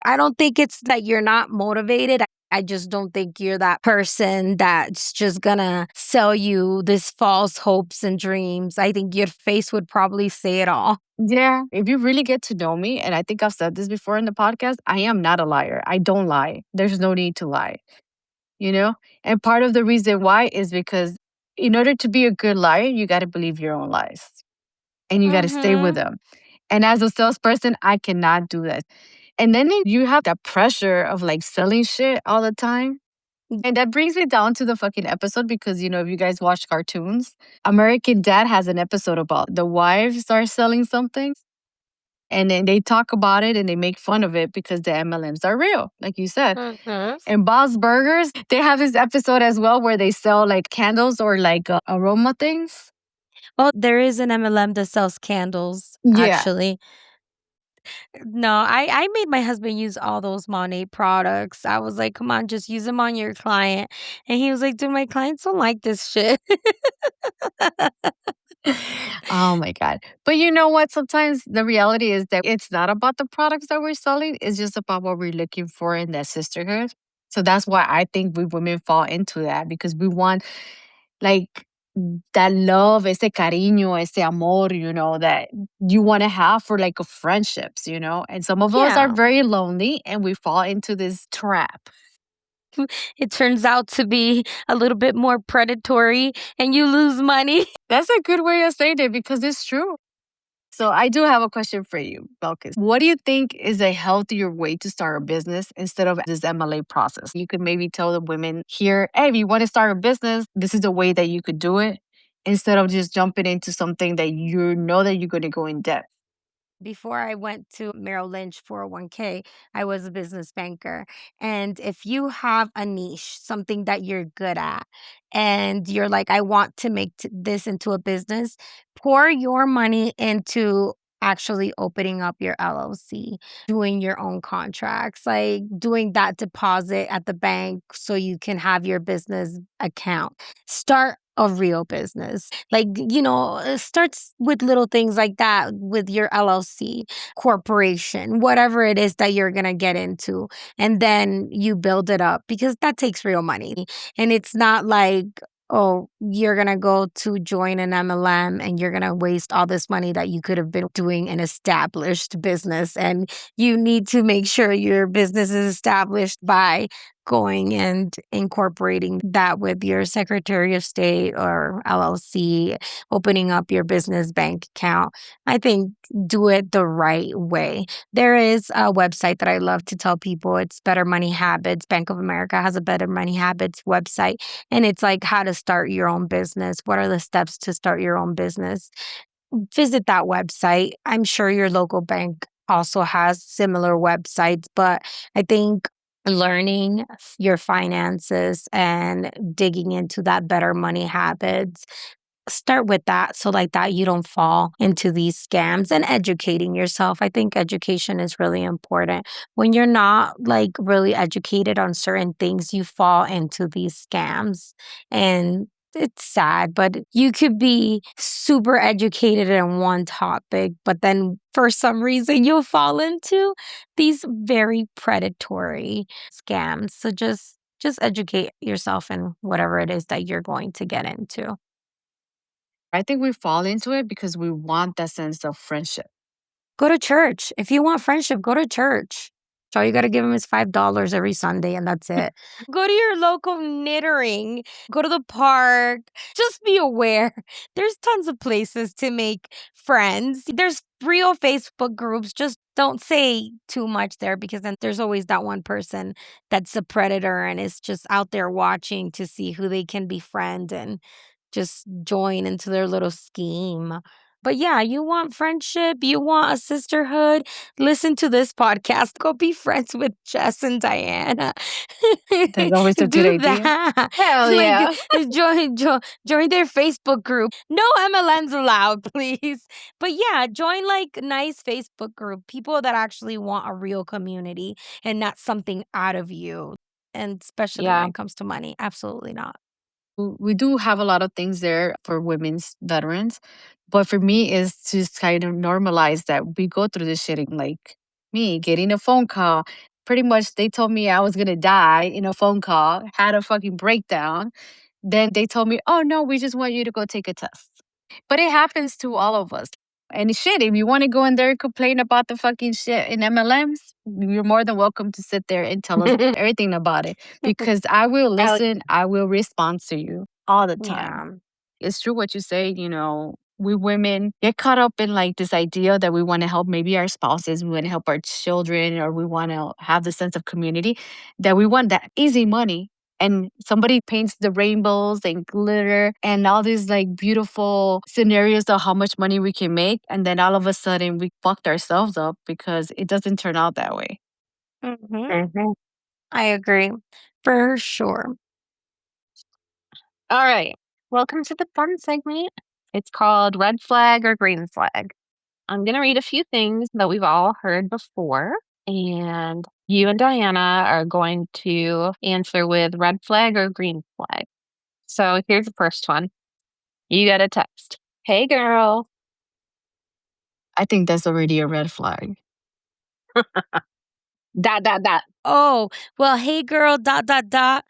I don't think it's that you're not motivated. I just don't think you're that person that's just gonna sell you this false hopes and dreams. I think your face would probably say it all. Yeah. If you really get to know me, and I think I've said this before in the podcast, I am not a liar. I don't lie. There's no need to lie, you know? And part of the reason why is because in order to be a good liar, you got to believe your own lies and you got to stay with Mhm. them. And as a salesperson, I cannot do that. And then you have that pressure of like selling shit all the time. And that brings me down to the fucking episode because, if you guys watch cartoons, American Dad has an episode about the wives are selling something. And then they talk about it and they make fun of it because the MLMs are real, like you said. And Bob's Burgers, they have this episode as well where they sell like candles or like aroma things. Well, there is an MLM that sells candles, Yeah. actually. No, I made my husband use all those Monet products. I was like, come on, just use them on your client. And he was like, dude, my clients don't like this shit. Oh my God. But you know what? Sometimes the reality is that it's not about the products that we're selling, it's just about what we're looking for in that sisterhood. So that's why I think we women fall into that because we want like that love, ese cariño, ese amor, that you want to have for like a friendships. And some of us are Yeah. very lonely and we fall into this trap. It turns out to be a little bit more predatory and you lose money. That's a good way of saying it because it's true. So I do have a question for you, Belkis. What do you think is a healthier way to start a business instead of this MLA process? You could maybe tell the women here, hey, if you want to start a business, this is the way that you could do it instead of just jumping into something that you know that you're going to go in debt. Before I went to Merrill Lynch 401k, I was a business banker. And if you have a niche, something that you're good at, and you're like, I want to make this into a business, pour your money into actually opening up your LLC, doing your own contracts, like doing that deposit at the bank so you can have your business account. Start a real business. Like, it starts with little things like that with your LLC, corporation, whatever it is that you're going to get into. And then you build it up because that takes real money. And it's not like, oh, you're going to go to join an MLM and you're going to waste all this money that you could have been doing an established business. And you need to make sure your business is established by going and incorporating that with your Secretary of State or LLC, opening up your business bank account. I think do it the right way. There is a website that I love to tell people. It's Better Money Habits. Bank of America has a Better Money Habits website, and it's like how to start your own business. What are the steps to start your own business? Visit that website. I'm sure your local bank also has similar websites, but I think learning your finances and digging into that better money habits, start with that so like that you don't fall into these scams, and educating yourself. I think education is really important. When you're not like really educated on certain things, you fall into these scams, and it's sad, but you could be super educated in one topic, but then for some reason you'll fall into these very predatory scams. So just educate yourself in whatever it is that you're going to get into. I think we fall into it because we want that sense of friendship. Go to church. If you want friendship, go to church. All you got to give them is $5 every Sunday, and that's it. Go to your local knittering. Go to the park. Just be aware. There's tons of places to make friends. There's real Facebook groups. Just don't say too much there because then there's always that one person that's a predator and is just out there watching to see who they can befriend and just join into their little scheme. But yeah, you want friendship, you want a sisterhood, listen to this podcast. Go be friends with Jess and Diana. That's always a good Do idea. that. Hell Like yeah. join their Facebook group. No MLMs allowed, please. But yeah, join like nice Facebook group. People that actually want a real community and not something out of you. And especially when Yeah. it comes to money. Absolutely not. We do have a lot of things there for women's veterans. But for me, is to kind of normalize that we go through this shit. Like me getting a phone call. Pretty much, they told me I was going to die in a phone call, had a fucking breakdown. Then they told me, oh no, we just want you to go take a test. But it happens to all of us. And shit, if you want to go in there and complain about the fucking shit in MLMs, you're more than welcome to sit there and tell us everything about it because I will I listen, I will respond to you all the time. Yeah. It's true what you say, we women get caught up in like this idea that we want to help maybe our spouses, we want to help our children, or we want to have the sense of community that we want that easy money. and somebody paints the rainbows and glitter and all these like beautiful scenarios of how much money we can make. And then all of a sudden we fucked ourselves up because it doesn't turn out that way. Mhm. Mhm. I agree. For sure. All right. Welcome to the fun segment. It's called Red Flag or Green Flag. I'm going to read a few things that we've all heard before, and you and Diana are going to answer with red flag or green flag. So here's the first one. You got a text. Hey, girl. I think that's already a red flag. Dot, dot, dot. Oh, well, hey girl, dot, dot, dot.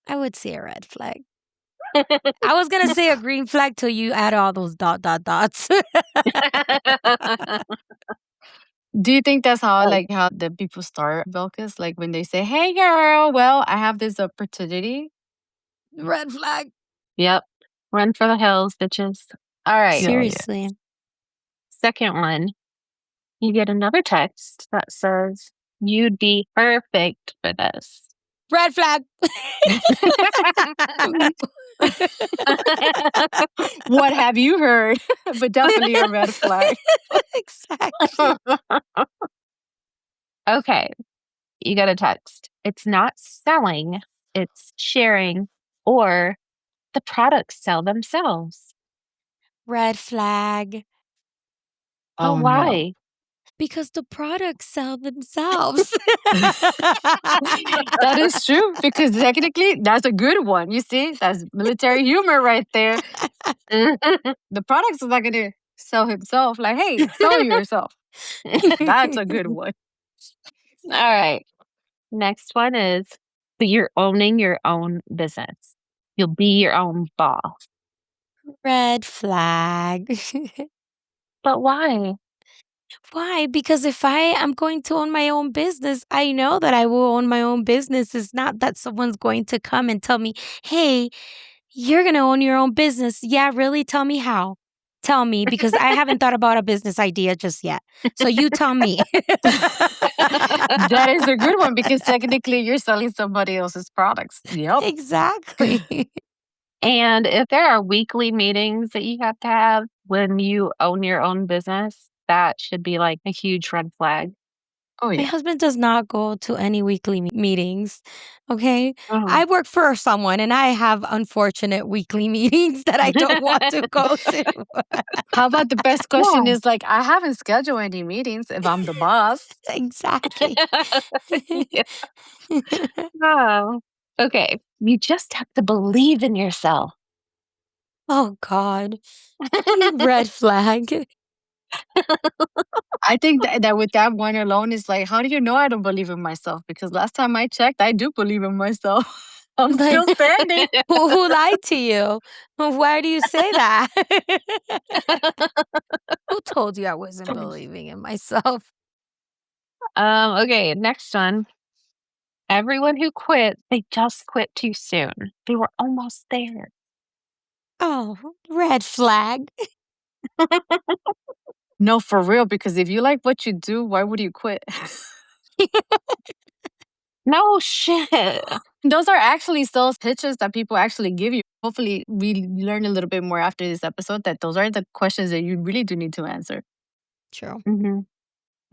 I would say a red flag. I was going to say a green flag till you add all those dot, dot, dots. Do you think that's how Oh, like how the people start, Belkis? Like when they say, "Hey, girl, well, I have this opportunity." Red flag. yep. Run for the hills, bitches. All right. Yeah, yeah. Seriously. Second one. You get another text that says, you'd be perfect for this. Red flag. What have you heard? But definitely a red flag. Exactly. Okay, you get a text. It's not selling, it's sharing, or the products sell themselves. Red flag. But Oh no. why? Because the products sell themselves. That is true because technically that's a good one. You see, that's military humor right there. The products is not going to sell himself. Like, hey, sell yourself. That's a good one. All right. Next one is that you're owning your own business. You'll be your own boss. Red flag. But why? Why? Because if I am going to own my own business, I know that I will own my own business. It's not that someone's going to come and tell me, hey, you're going to own your own business. Yeah, really? Tell me how. Tell me, because I haven't thought about a business idea just yet. So you tell me. That is a good one because technically you're selling somebody else's products. Yep. Exactly. And if there are weekly meetings that you have to have when you own your own business, that should be like a huge red flag. Oh, My yeah. husband does not go to any weekly meetings. Okay. Oh. I work for someone and I have unfortunate weekly meetings that I don't want to go to. How about the best question Yeah. is like, I haven't scheduled any meetings if I'm the boss. Exactly. Yeah. Oh. Okay. You just have to believe in yourself. Oh, God. Red flag. I think that with that one alone is like, how do you know I don't believe in myself? Because last time I checked, I do believe in myself. I'm Like, still standing. who lied to you? Why do you say that? Who told you I wasn't believing in myself? Okay, next one. Everyone who quit, they just quit too soon. They were almost there. Oh, red flag. No, for real. Because if you like what you do, why would you quit? No shit. Those are actually sales pitches that people actually give you. Hopefully, we learn a little bit more after this episode that those are the questions that you really do need to answer. True. hmm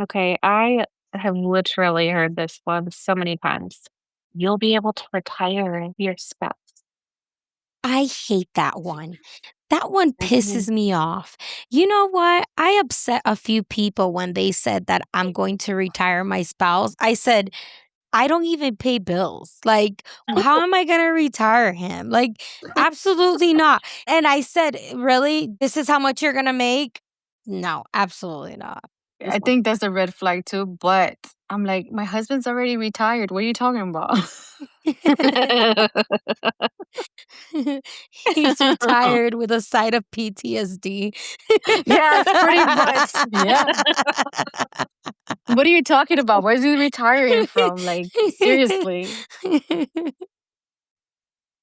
Okay, I have literally heard this one so many times. You'll be able to retire your spouse. I hate that one. That one Mhm. pisses me off. You know what? I upset a few people when they said that I'm going to retire my spouse. I said, I don't even pay bills. Like, how am I going to retire him? Like, absolutely not. And I said, really? This is how much you're going to make? No, absolutely not. I think that's a red flag too. But I'm like, my husband's already retired. What are you talking about? He's retired with a side of PTSD. Yes, pretty much. Yeah. What are you talking about? Where's he retiring from? Like, seriously.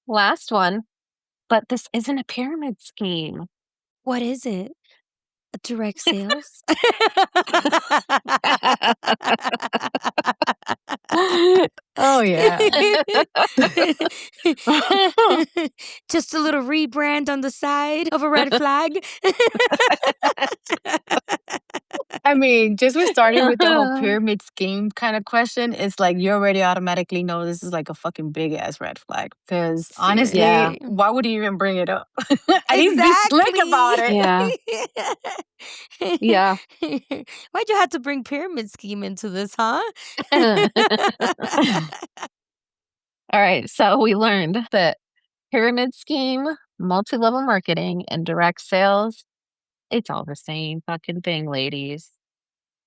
Last one, but this isn't a pyramid scheme. What is it? Direct sales? Oh, yeah. Just a little rebrand on the side of a red flag? I mean, just with starting with the whole pyramid scheme kind of question, it's like you already automatically know this is like a fucking big ass red flag. Because Yeah. honestly, Seriously. why would you even bring it up? At least be slick about Exactly. it. Yeah. Yeah. Why'd you have to bring pyramid scheme into this, huh? All right. So we learned that pyramid scheme, multi level marketing, and direct sales, it's all the same fucking thing, ladies.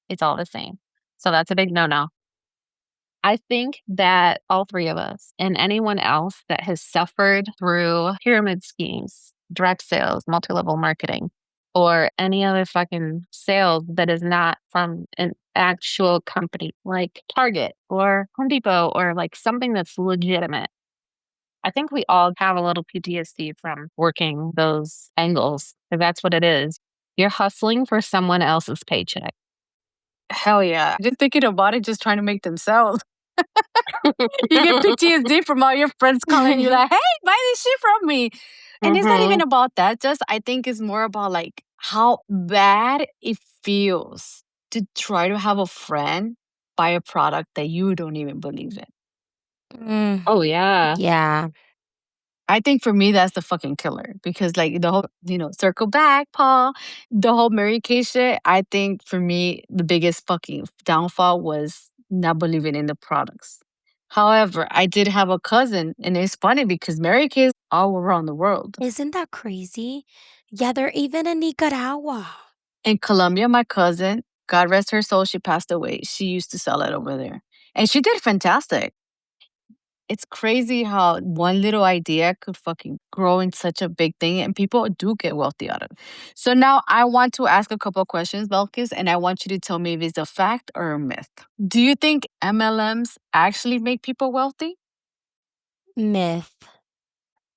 It's all the same. So that's a big no no. I think that all three of us and anyone else that has suffered through pyramid schemes, direct sales, multi level marketing, or any other fucking sales that is not from an actual company like Target or Home Depot or like something that's legitimate. I think we all have a little PTSD from working those angles. If that's what it is. You're hustling for someone else's paycheck. Hell yeah. Just thinking about it, just trying to make themselves. You get PTSD from all your friends calling you like, hey, buy this shit from me. And it's not even Mhm. about that. Just I think it's more about like how bad it feels to try to have a friend buy a product that you don't even believe in. Mm, Oh, yeah. yeah. I think for me that's the fucking killer because like the whole, circle back, Paul, the whole Mary Kay shit, I think for me the biggest fucking downfall was not believing in the products. However, I did have a cousin and it's funny because Mary Kay's all around the world. Isn't that crazy? Yeah, they're even in Nicaragua. In Colombia, my cousin, God rest her soul, she passed away. She used to sell it over there. And she did fantastic. It's crazy how one little idea could fucking grow in such a big thing and people do get wealthy out of it. So now I want to ask a couple of questions, Belkis, and I want you to tell me if it's a fact or a myth. Do you think MLMs actually make people wealthy? Myth.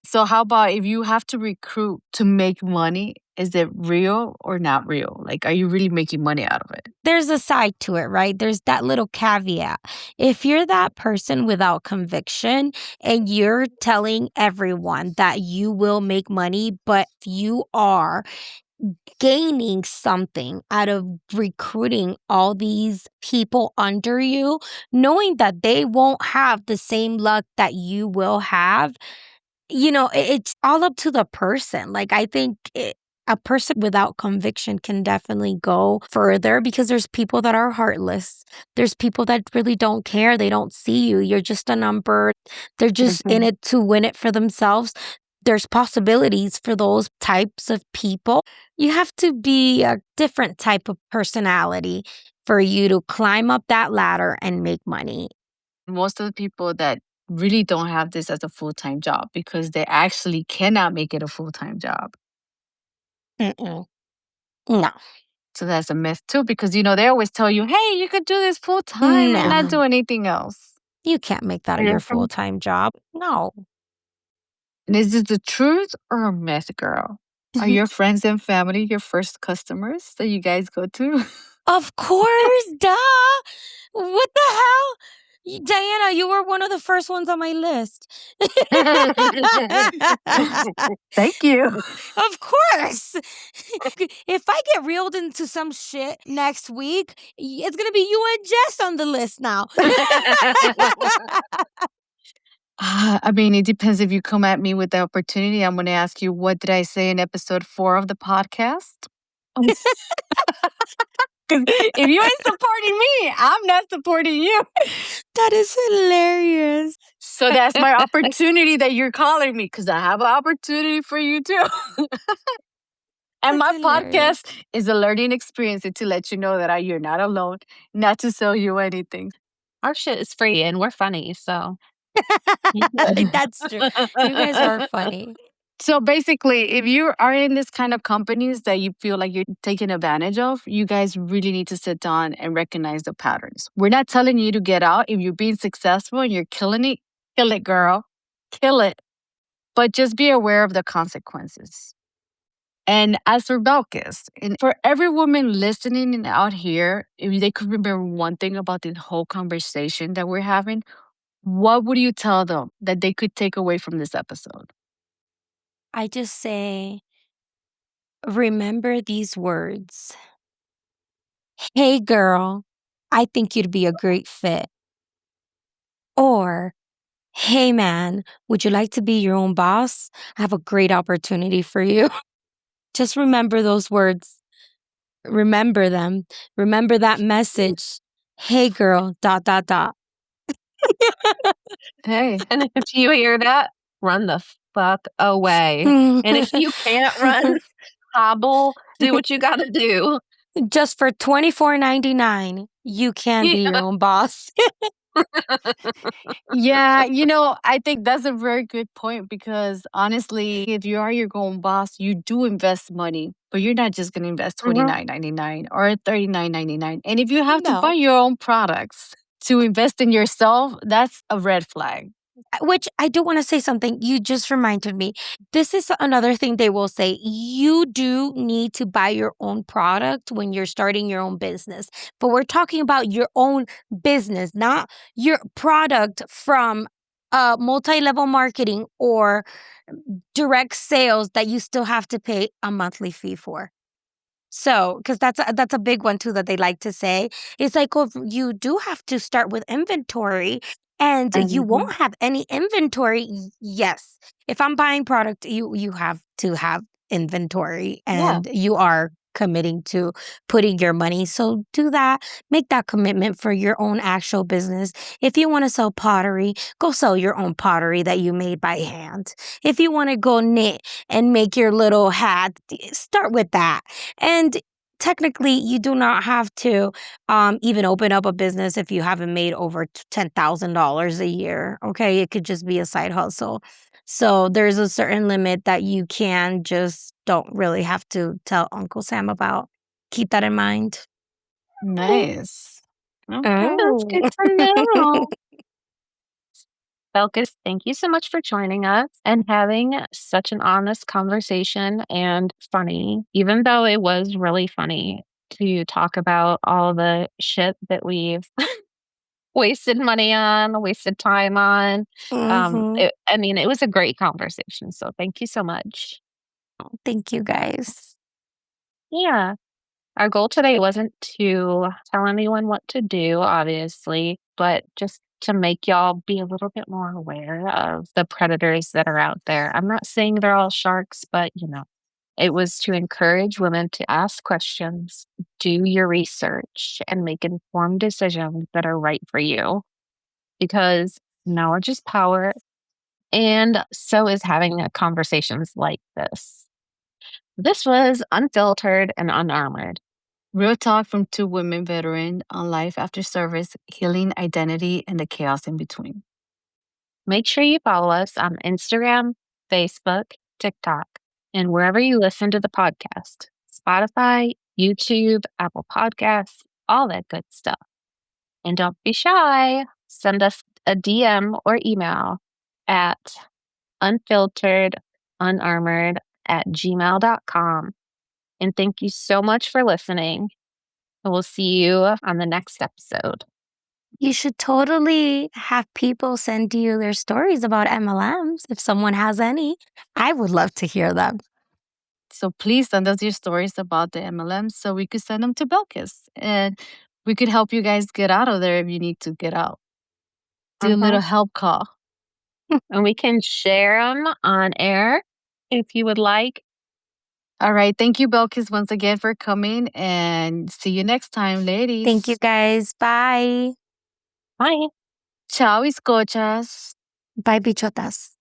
So how about if you have to recruit to make money, is it real or not real? Like, are you really making money out of it? There's a side to it, right? There's that little caveat. If you're that person without conviction and you're telling everyone that you will make money, but you are gaining something out of recruiting all these people under you, knowing that they won't have the same luck that you will have, it's all up to the person. Like, I think a person without conviction can definitely go further because there's people that are heartless. There's people that really don't care. They don't see you. You're just a number. They're just in Mhm. it to win it for themselves. There's possibilities for those types of people. You have to be a different type of personality for you to climb up that ladder and make money. Most of the people that really don't have this as a full-time job because they actually cannot make it a full-time job. Mm-mm. No, So that's a myth too, because they always tell you, hey, you could do this full time and not no. do anything else. You can't make that your Mhm. full-time job. No. And is this the truth or a myth, girl? Are your friends and family your first customers that you guys go to? Of course, duh. What the hell? Diana, you were one of the first ones on my list. Thank you. Of course. If I get reeled into some shit next week, it's going to be you and Jess on the list now. I mean, it depends if you come at me with the opportunity. I'm going to ask you, what did I say in episode 4 of the podcast? Because if you ain't supporting me, I'm not supporting you. That is hilarious. So that's my opportunity that you're calling me because I have an opportunity for you too. And That's my hilarious. podcast is a learning experience and to let you know that you're not alone, not to sell you anything. Our shit is free and we're funny, so you That's true. You guys are funny. So basically, if you are in this kind of companies that you feel like you're taken advantage of, you guys really need to sit down and recognize the patterns. We're not telling you to get out. If you're being successful and you're killing it, kill it, girl. Kill it. But just be aware of the consequences. And as for Belkis, and for every woman listening and out here, if they could remember one thing about this whole conversation that we're having, what would you tell them that they could take away from this episode? I just say, remember these words. Hey, girl, I think you'd be a great fit. Or, hey, man, would you like to be your own boss? I have a great opportunity for you. Just remember those words. Remember them. Remember that message. Hey, girl, dot, dot, dot. Hey. And if you hear that, run the fuck away. And if you can't run, hobble, do what you gotta do. Just for $24.99, you can be your own boss. Yeah, I think that's a very good point because honestly, if you are your own boss, you do invest money, but you're not just going to invest Mhm. $29.99 or $39.99. And if you have to buy No. your own products to invest in yourself, that's a red flag. Which I do want to say something. You just reminded me. This is another thing they will say. You do need to buy your own product when you're starting your own business. But we're talking about your own business, not your product from multi-level marketing or direct sales that you still have to pay a monthly fee for. So, because that's a big one too that they like to say. It's like, oh, you do have to start with inventory, and you Mhm. won't have any inventory. Yes, if I'm buying product, you have to have inventory, Yeah. and you are committing to putting your money. So do that. Make that commitment for your own actual business. If you want to sell pottery, go sell your own pottery that you made by hand. If you want to go knit and make your little hat, start with that. And technically, you do not have to even open up a business if you haven't made over $10,000 a year. Okay. It could just be a side hustle. So there's a certain limit that you can just don't really have to tell Uncle Sam about. Keep that in mind. Nice. Okay. That's Oh. good to know. Belkis, thank you so much for joining us and having such an honest conversation and funny, even though it was really funny to talk about all the shit that we've wasted money on, wasted time on. Mhm. I mean, it was a great conversation. So thank you so much. Thank you guys. Yeah. Our goal today wasn't to tell anyone what to do, obviously, but just to make y'all be a little bit more aware of the predators that are out there. I'm not saying they're all sharks, but it was to encourage women to ask questions, do your research, and make informed decisions that are right for you. Because knowledge is power, and so is having conversations like this. This was Unfiltered and Unarmored. Real talk from two women veteran on life after service, healing identity, and the chaos in between. Make sure you follow us on Instagram, Facebook, TikTok, and wherever you listen to the podcast Spotify, YouTube, Apple Podcasts, all that good stuff. And don't be shy. Send us a DM or email at unfilteredunarmored@gmail.com. And thank you so much for listening. And we'll see you on the next episode. You should totally have people send you their stories about MLMs if someone has any. I would love to hear them. So please send us your stories about the MLMs so we could send them to Belkis. And we could help you guys get out of there if you need to get out. Do a little help call. And we can share them on air if you would like. All right. Thank you, Belkis, once again for coming. And see you next time, ladies. Thank you guys. Bye. Bye. Ciao, escuchas. Bye, bichotas.